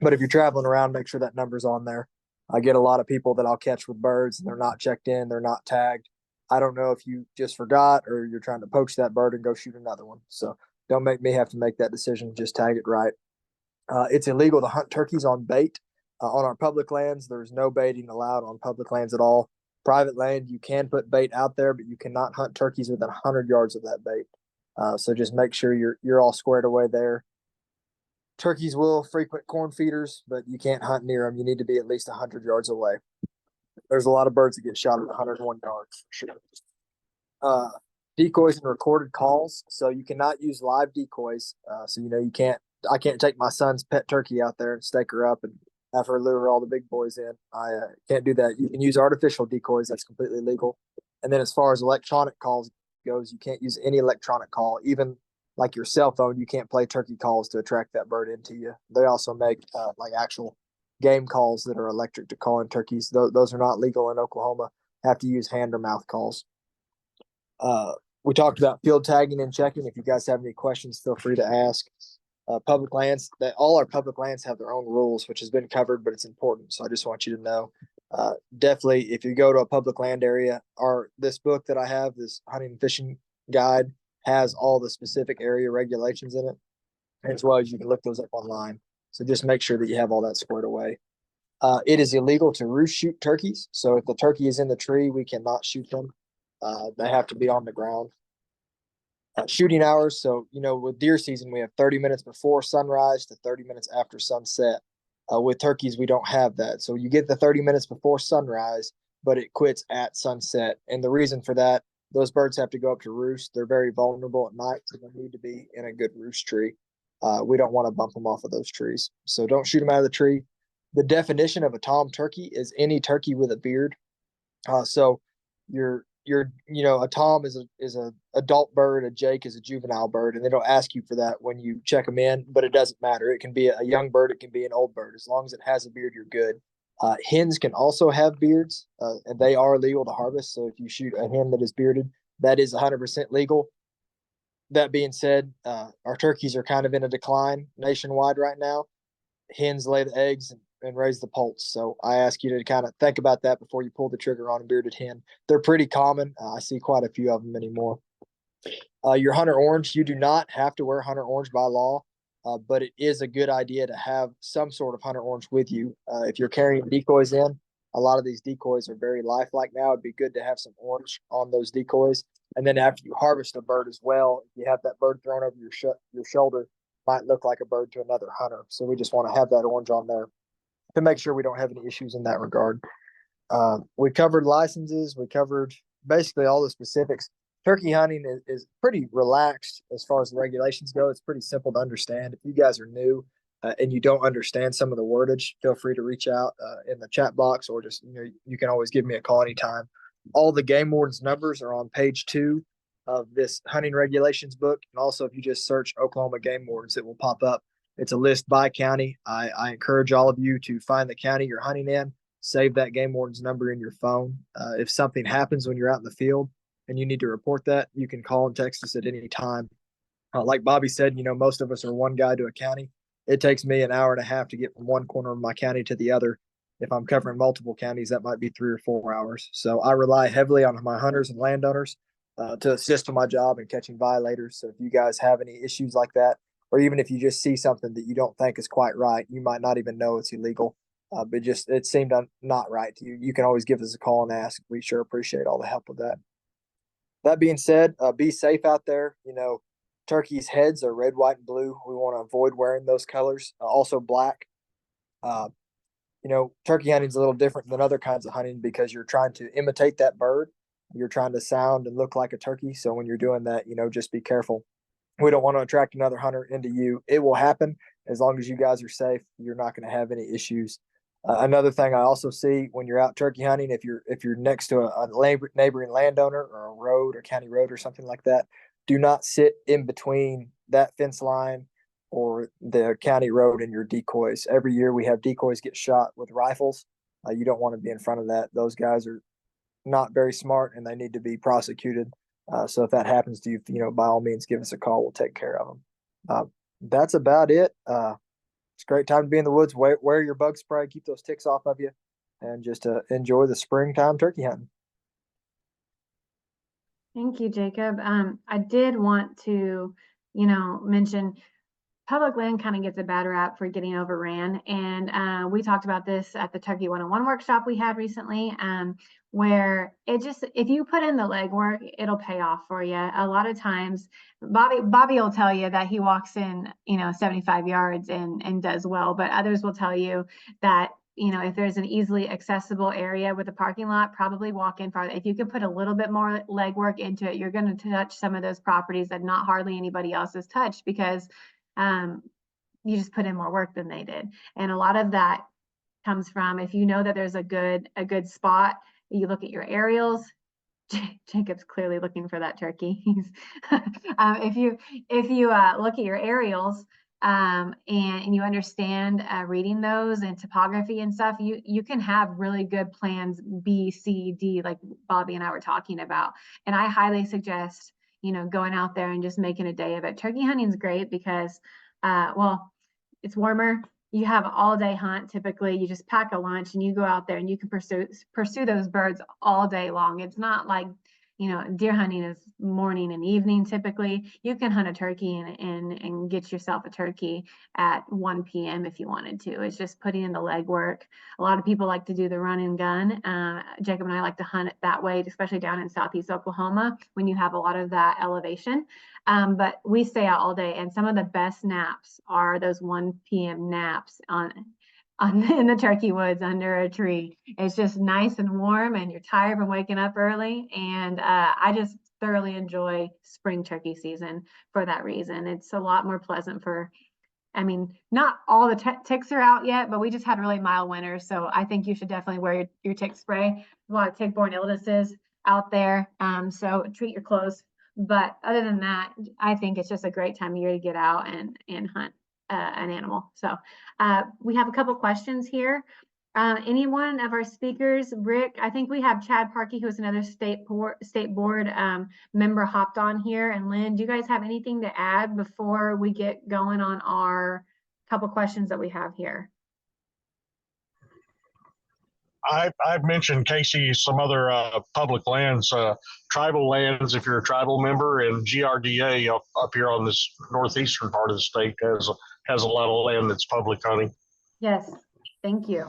But if you're traveling around, make sure that number's on there. I get a lot of people that I'll catch with birds and they're not checked in, they're not tagged. I don't know if you just forgot or you're trying to poach that bird and go shoot another one. So don't make me have to make that decision. Just tag it right. It's illegal to hunt turkeys on bait. On our public lands, there's no baiting allowed on public lands at all. Private land, you can put bait out there, but you cannot hunt turkeys within 100 yards of that bait. So just make sure you're all squared away there. Turkeys will frequent corn feeders, but you can't hunt near them. You need to be at least 100 yards away. There's a lot of birds that get shot at 101 yards for sure. Decoys and recorded calls. So you cannot use live decoys. So, you know, I can't take my son's pet turkey out there and stake her up and have her lure all the big boys in. I can't do that. You can use artificial decoys. That's completely legal. And then as far as electronic calls goes, you can't use any electronic call, even like your cell phone. You can't play turkey calls to attract that bird into you. They also make like actual game calls that are electric to call in turkeys. Those are not legal in Oklahoma. Have to use hand or mouth calls. We talked about field tagging and checking. If you guys have any questions, feel free to ask. Public lands, that all our public lands have their own rules, which has been covered, but it's important. So I just want you to know. Definitely, if you go to a public land area, this book that I have, this hunting and fishing guide, has all the specific area regulations in it, as well as you can look those up online. So just make sure that you have all that squared away. It is illegal to roost shoot turkeys. So if the turkey is in the tree, we cannot shoot them. They have to be on the ground. Shooting hours. So, with deer season, we have 30 minutes before sunrise to 30 minutes after sunset. With turkeys, we don't have that. So you get the 30 minutes before sunrise, but it quits at sunset. And the reason for that, those birds have to go up to roost. They're very vulnerable at night, so they need to be in a good roost tree. We don't want to bump them off of those trees. So don't shoot them out of the tree. The definition of a tom turkey is any turkey with a beard. So a tom is a adult bird, a jake is a juvenile bird, and they don't ask you for that when you check them in, but it doesn't matter. It can be a young bird, it can be an old bird. As long as it has a beard, you're good. Hens can also have beards, and they are legal to harvest. So if you shoot a hen that is bearded, that is 100% legal. That being said, our turkeys are kind of in a decline nationwide right now. Hens lay the eggs and raise the poults. So I ask you to kind of think about that before you pull the trigger on a bearded hen. They're pretty common. I see quite a few of them anymore. Your hunter orange, you do not have to wear hunter orange by law, but it is a good idea to have some sort of hunter orange with you. If you're carrying decoys in, a lot of these decoys are very lifelike now. It'd be good to have some orange on those decoys. And then after you harvest a bird as well, if you have that bird thrown over your shoulder, might look like a bird to another hunter. So we just want to have that orange on there to make sure we don't have any issues in that regard. We covered licenses. We covered basically all the specifics. Turkey hunting is pretty relaxed as far as the regulations go. It's pretty simple to understand. If you guys are new and you don't understand some of the wordage, feel free to reach out in the chat box, or just, you can always give me a call anytime. All the game wardens numbers are on page 2 of this hunting regulations book. And also, if you just search Oklahoma game wardens, it will pop up. It's a list by county. I encourage all of you to find the county you're hunting in, save that game warden's number in your phone. If something happens when you're out in the field and you need to report that, you can call and text us at any time. Like Bobby said, most of us are one guy to a county. It takes me an hour and a half to get from one corner of my county to the other. If I'm covering multiple counties, that might be 3 or 4 hours. So I rely heavily on my hunters and landowners to assist in my job in catching violators. So if you guys have any issues like that, or even if you just see something that you don't think is quite right, you might not even know it's illegal, but it seemed not right to you, you can always give us a call and ask. We sure appreciate all the help with that. That being said, be safe out there. Turkeys' heads are red, white, and blue. We want to avoid wearing those colors. Also black. Turkey hunting is a little different than other kinds of hunting because you're trying to imitate that bird. You're trying to sound and look like a turkey. So when you're doing that, just be careful. We don't want to attract another hunter into you. It will happen. As long as you guys are safe, you're not going to have any issues. Another thing I also see when you're out turkey hunting, if you're next to a neighboring landowner or a road or county road or something like that, do not sit in between that fence line or the county road and your decoys. Every year we have decoys get shot with rifles. You don't want to be in front of that. Those guys are not very smart and they need to be prosecuted. So if that happens to you, by all means, give us a call. We'll take care of them. That's about it. It's a great time to be in the woods. Wear your bug spray, keep those ticks off of you, and just enjoy the springtime turkey hunting. Thank you, Jacob. I did want to, mention public land kind of gets a bad rap for getting overran. And we talked about this at the Turkey 101 workshop we had recently, where if you put in the legwork, it'll pay off for you. A lot of times, Bobby will tell you that he walks in, 75 yards and does well, but others will tell you that, if there's an easily accessible area with a parking lot, probably walk in farther. If you can put a little bit more legwork into it, you're going to touch some of those properties that not hardly anybody else has touched, because you just put in more work than they did. And a lot of that comes from, if you know that there's a good spot, you look at your aerials. Jacob's clearly looking for that turkey. If you look at your aerials, and you understand reading those and topography and stuff, you can have really good plans B, C, D, like Bobby and I were talking about. And I highly suggest, going out there and just making a day of it. Turkey hunting is great because, well, it's warmer. You have an all-day hunt. Typically, you just pack a lunch and you go out there and you can pursue those birds all day long. It's not like, deer hunting is morning and evening. Typically, you can hunt a turkey and get yourself a turkey at 1 p.m. if you wanted to. It's just putting in the legwork. A lot of people like to do the run and gun. Jacob and I like to hunt it that way, especially down in Southeast Oklahoma when you have a lot of that elevation. But we stay out all day, and some of the best naps are those 1 p.m. naps in the turkey woods under a tree. It's just nice and warm, and you're tired from waking up early. And I just thoroughly enjoy spring turkey season for that reason. It's a lot more pleasant not all the ticks are out yet, but we just had really mild winters. So I think you should definitely wear your tick spray. A lot of tick-borne illnesses out there. So treat your clothes. But other than that, I think it's just a great time of year to get out and hunt an animal. So we have a couple questions here. Any one of our speakers, Rick, I think we have Chad Parkey, who's another state board member, hopped on here. And Lynn, do you guys have anything to add before we get going on our couple questions that we have here? I've mentioned, Casey, some other public lands, tribal lands, if you're a tribal member, and GRDA up here on this northeastern part of the state has a lot of land that's public hunting. Yes, thank you.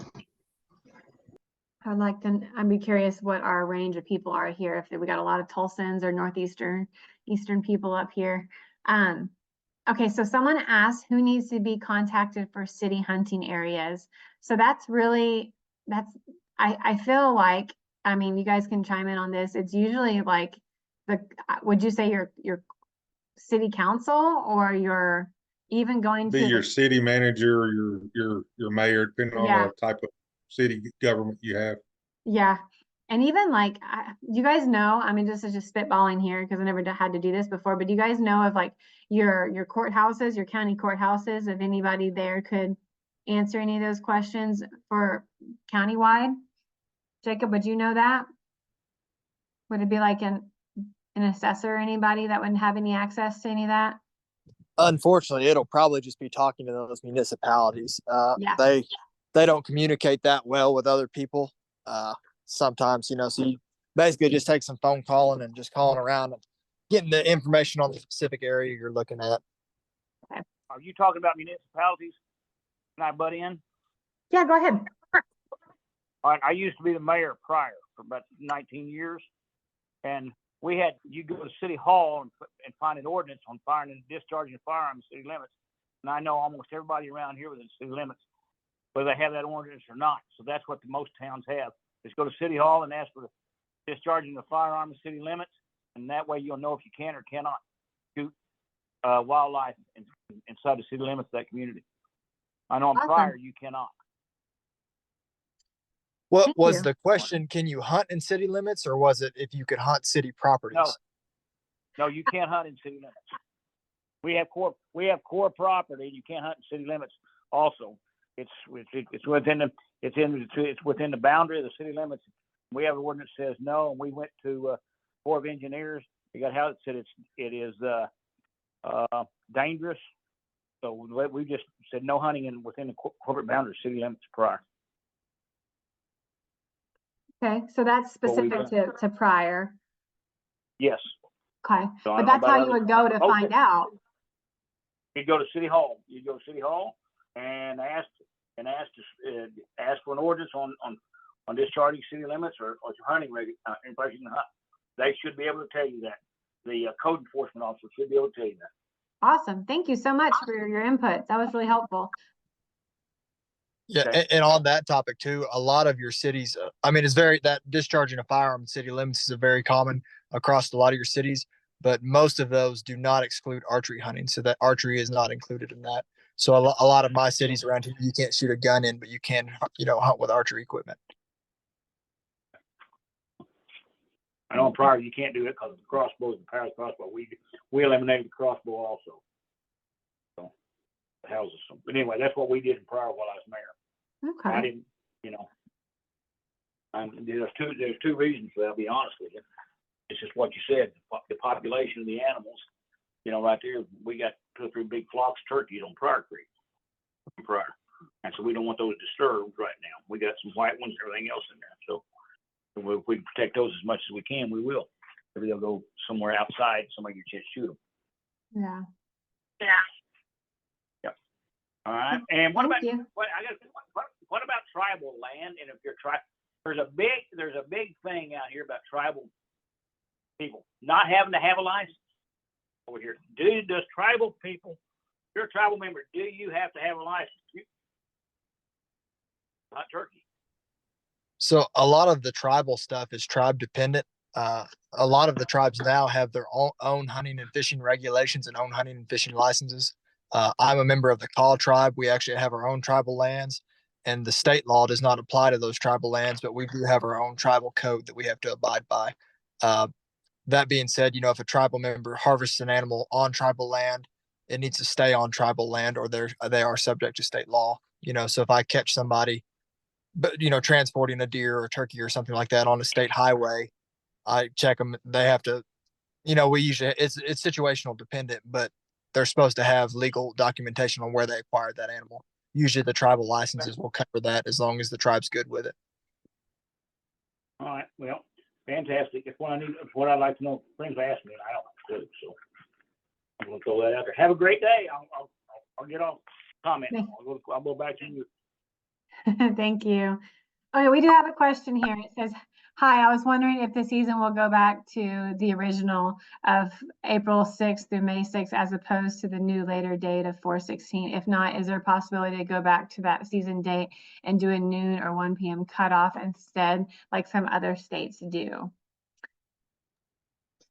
I'd be curious what our range of people are here. If we got a lot of Tulsans or northeastern people up here. Okay, so someone asked who needs to be contacted for city hunting areas. So I feel like, you guys can chime in on this. It's usually like would you say your city council, or you're even going Be to your city manager, or your mayor, depending on the type of city government you have. Yeah. And even you guys know, this is just spitballing here because I never had to do this before, but do you guys know of your courthouses, your county courthouses, if anybody there could answer any of those questions for countywide? Jacob, would you know that? Would it be like an assessor or anybody that wouldn't have any access to any of that? Unfortunately, it'll probably just be talking to those municipalities. Yeah. They don't communicate that well with other people. Sometimes, so you basically just take some phone calling and just calling around and getting the information on the specific area you're looking at. Okay. Are you talking about municipalities? Can I butt in? Yeah, go ahead. All right, I used to be the mayor prior for about 19 years, and you go to City Hall and find an ordinance on firing and discharging a firearm in city limits. And I know almost everybody around here within city limits, whether they have that ordinance or not. So that's what most towns have. Just go to City Hall and ask for discharging the firearm in city limits, and that way you'll know if you can or cannot shoot wildlife inside the city limits of that community. I know prior you cannot. What was the question? Can you hunt in city limits, or was it if you could hunt city properties? No, you can't hunt in city limits. We have core property. You can't hunt in city limits. Also, it's within the boundary of the city limits. We have an ordinance that says no, and we went to Corps of Engineers. We got how it said it is dangerous. So we just said no hunting within the corporate boundary of city limits prior. Okay, so that's specific to prior. Yes. Okay, so but that's how you would go to find out. You'd go to City Hall. You'd go to City Hall and ask for an ordinance on discharging city limits or hunting information. They should be able to tell you that. The code enforcement officer should be able to tell you that. Awesome. Thank you so much for your input. That was really helpful. Yeah, okay. And on that topic too, a lot of your cities, that discharging a firearm in city limits is very common across a lot of your cities, but most of those do not exclude archery hunting. So that archery is not included in that. So a lot of my cities around here, you can't shoot a gun in, but you can, hunt with archery equipment. I know prior you can't do it because the crossbow is the power crossbow. We eliminated the crossbow also. So houses them. But anyway, that's what we did in Pryor while I was mayor. I Okay. didn't, there's two reasons for that, I'll be honest with you. It's just what you said, the population of the animals. Right there, we got 2 or 3 big flocks of turkeys on Pryor Creek. Pryor. And so we don't want those disturbed right now. We got some white ones and everything else in there. So if we protect those as much as we can, we will. Maybe they'll go somewhere outside, somebody gets to shoot them. Yeah. Yep. All right. And what about you. what about tribal land? And if you're there's a big thing out here about tribal people not having to have a license over here. Does tribal people, if you're a tribal member, do you have to have a license? Not turkey. So a lot of the tribal stuff is tribe dependent. A lot of the tribes now have their own hunting and fishing regulations and own hunting and fishing licenses. I'm a member of the Kaw tribe. We actually have our own tribal lands, and the state law does not apply to those tribal lands, but we do have our own tribal code that we have to abide by. That being said, if a tribal member harvests an animal on tribal land, it needs to stay on tribal land, or they are subject to state law. So if I catch somebody, but transporting a deer or a turkey or something like that on a state highway, I check them. They have to, we usually it's situational dependent, but they're supposed to have legal documentation on where they acquired that animal. Usually the tribal licenses will cover that as long as the tribe's good with it. All right. Well, fantastic. If what I'd like to know, friends ask me, and I don't have a clue, so I'm going to throw that out there. Have a great day. I'll get off comment. I'll go back to you. Thank you. Okay, we do have a question here. It says, hi, I was wondering if the season will go back to the original of April 6th through May 6th, as opposed to the new later date of 4/16. If not, is there a possibility to go back to that season date and do a noon or 1 p.m. cutoff instead, like some other states do?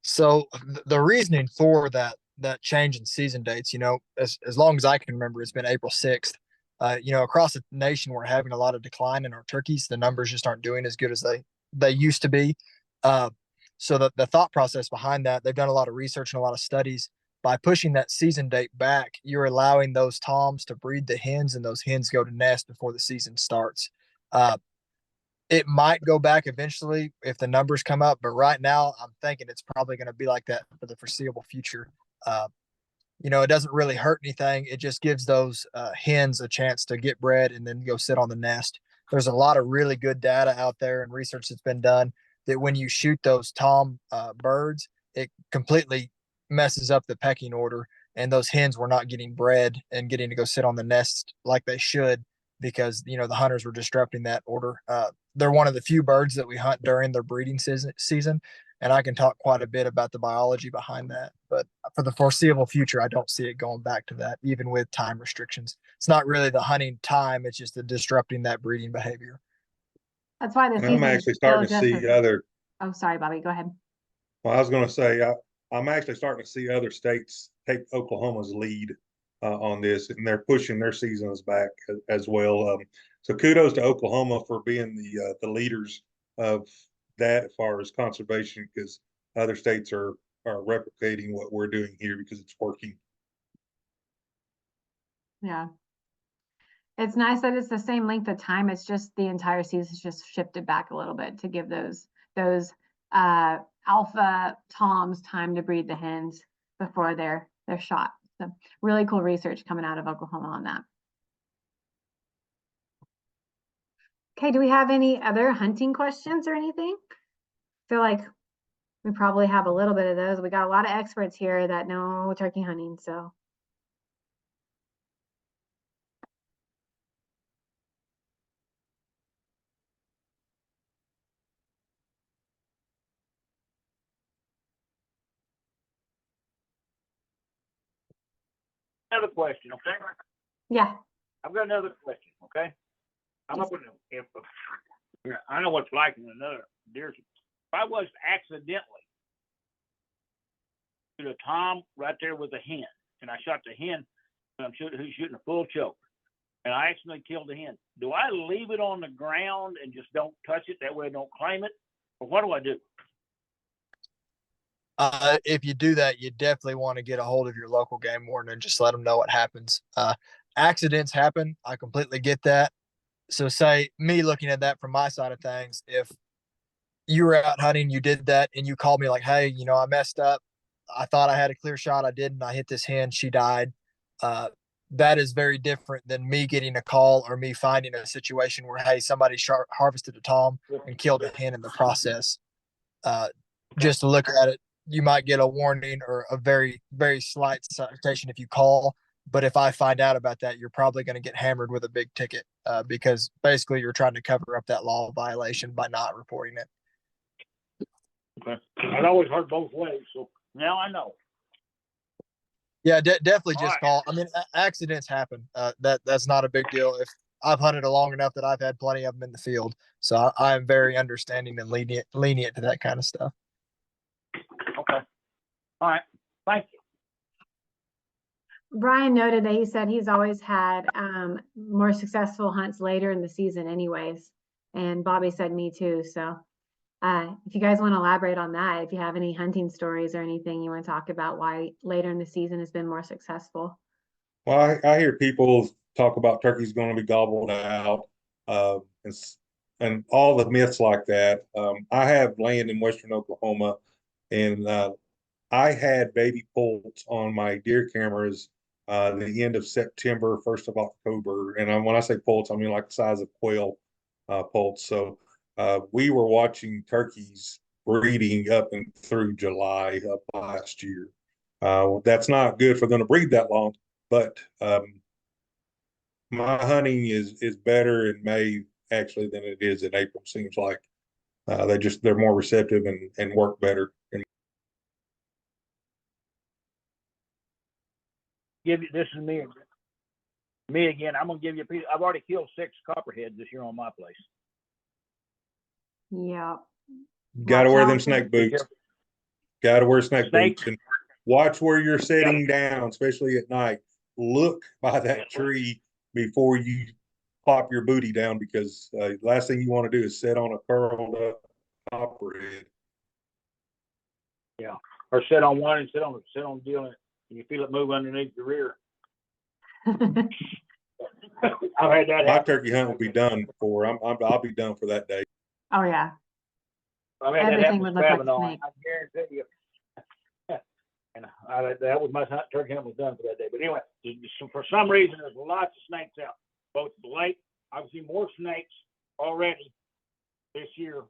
So the reasoning for that change in season dates, as long as I can remember, it's been April 6th. Across the nation, we're having a lot of decline in our turkeys. The numbers just aren't doing as good as they used to be. So the thought process behind that, they've done a lot of research and a lot of studies. By pushing that season date back, you're allowing those toms to breed the hens, and those hens go to nest before the season starts. It might go back eventually if the numbers come up, but right now I'm thinking it's probably going to be like that for the foreseeable future. It doesn't really hurt anything. It just gives those hens a chance to get bred and then go sit on the nest. There's a lot of really good data out there and research that's been done that when you shoot those tom birds, it completely messes up the pecking order, and those hens were not getting bred and getting to go sit on the nest like they should because the hunters were disrupting that order. They're one of the few birds that we hunt during their breeding season, and I can talk quite a bit about the biology behind that. But for the foreseeable future, I don't see it going back to that, even with time restrictions. It's not really the hunting time; it's just the disrupting that breeding behavior. That's why the And season I'm is actually still starting to just see other. Oh, sorry, Bobby. Go ahead. Well, I was going to say I'm actually starting to see other states take Oklahoma's lead on this, and they're pushing their seasons back as well. So kudos to Oklahoma for being the leaders of that as far as conservation, because other states are replicating what we're doing here because it's working. Yeah. It's nice that it's the same length of time. It's just the entire season's just shifted back a little bit to give those alpha toms time to breed the hens before they're shot. So really cool research coming out of Oklahoma on that. Okay, do we have any other hunting questions or anything? I feel like we probably have a little bit of those. We got a lot of experts here that know turkey hunting, so. Another question, okay? Yeah. I've got another question, okay? I'm up with I know what it's like in another deer. If I was accidentally shoot a tom right there with a hen, and I shot the hen, and I'm shooting a full choke, and I accidentally killed the hen, do I leave it on the ground and just don't touch it? That way I don't claim it? Or what do I do? If you do that, you definitely want to get a hold of your local game warden and just let them know what happens. accidents happen. I completely get that. So say me looking at that from my side of things, if you were out hunting, you did that, and you called me like, hey, I messed up. I thought I had a clear shot. I didn't. I hit this hen. She died. Uh, that is very different than me getting a call or me finding a situation where, hey, somebody harvested a tom and killed a hen in the process. Just to look at it, you might get a warning or a very, very slight citation if you call. But if I find out about that, you're probably going to get hammered with a big ticket because basically you're trying to cover up that law violation by not reporting it. Okay. I've always heard both ways, so now I know. Yeah, definitely All just right. call. I mean, accidents happen. That's not a big deal. If I've hunted long enough that I've had plenty of them in the field, so I am very understanding and lenient to that kind of stuff. Okay. All right. Thank you. Brian noted that he said he's always had more successful hunts later in the season anyways. And Bobby said me too. So if you guys want to elaborate on that, if you have any hunting stories or anything you want to talk about why later in the season has been more successful. Well, I hear people talk about turkeys going to be gobbled out, uh, and, and all the myths like that. I have land in western Oklahoma, and I had baby poults on my deer cameras the end of September, 1st of October. And when I say poults, I mean like the size of quail poults. So we were watching turkeys breeding up and through July of last year. That's not good for them to breed that long, but my hunting is better in May actually than it is in April. Seems like they're more receptive and work better. This is me. Me again. I'm gonna give you a piece. I've already killed 6 copperheads this year on my place. Yeah. Got to wear them out. snake boots. Got to wear snake Snake. boots and watch where you're sitting down, especially at night. Look by that tree before you plop your booty down because last thing you want to do is sit on a curled up copperhead. Yeah. Or sit on one and sit on the deal and you feel it move underneath your rear. I've had that My happen. turkey hunt will be done before I'll be done for that day. Oh yeah. I've had Everything that would happen look with like Spavin. snake. I guarantee you. And that was my turkey hunt was done for that day. But anyway, for some reason, there's lots of snakes out. Both the lake, I've seen more snakes already this year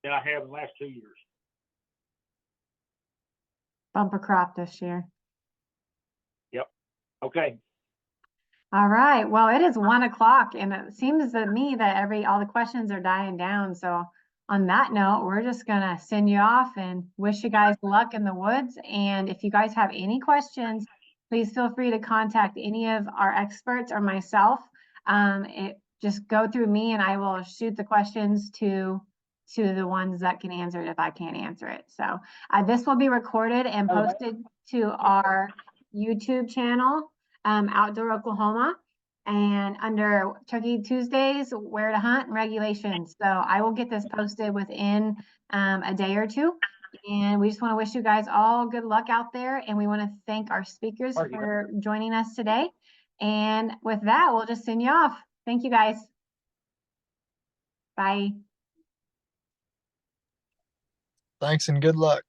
than I have in the last 2 years. Bumper crop this year. Yep. Okay. All right. Well, it is 1 o'clock and it seems to me that all the questions are dying down. So on that note, we're just gonna send you off and wish you guys luck in the woods. And if you guys have any questions, please feel free to contact any of our experts or myself. Just go through me and I will shoot the questions to the ones that can answer it if I can't answer it. So this will be recorded and posted to our YouTube channel, Outdoor Oklahoma, and under Turkey Tuesdays, where to hunt and regulations. So I will get this posted within a day or two. And we just want to wish you guys all good luck out there. And we want to thank our speakers for joining us today. And with that, we'll just send you off. Thank you guys. Bye. Thanks and good luck.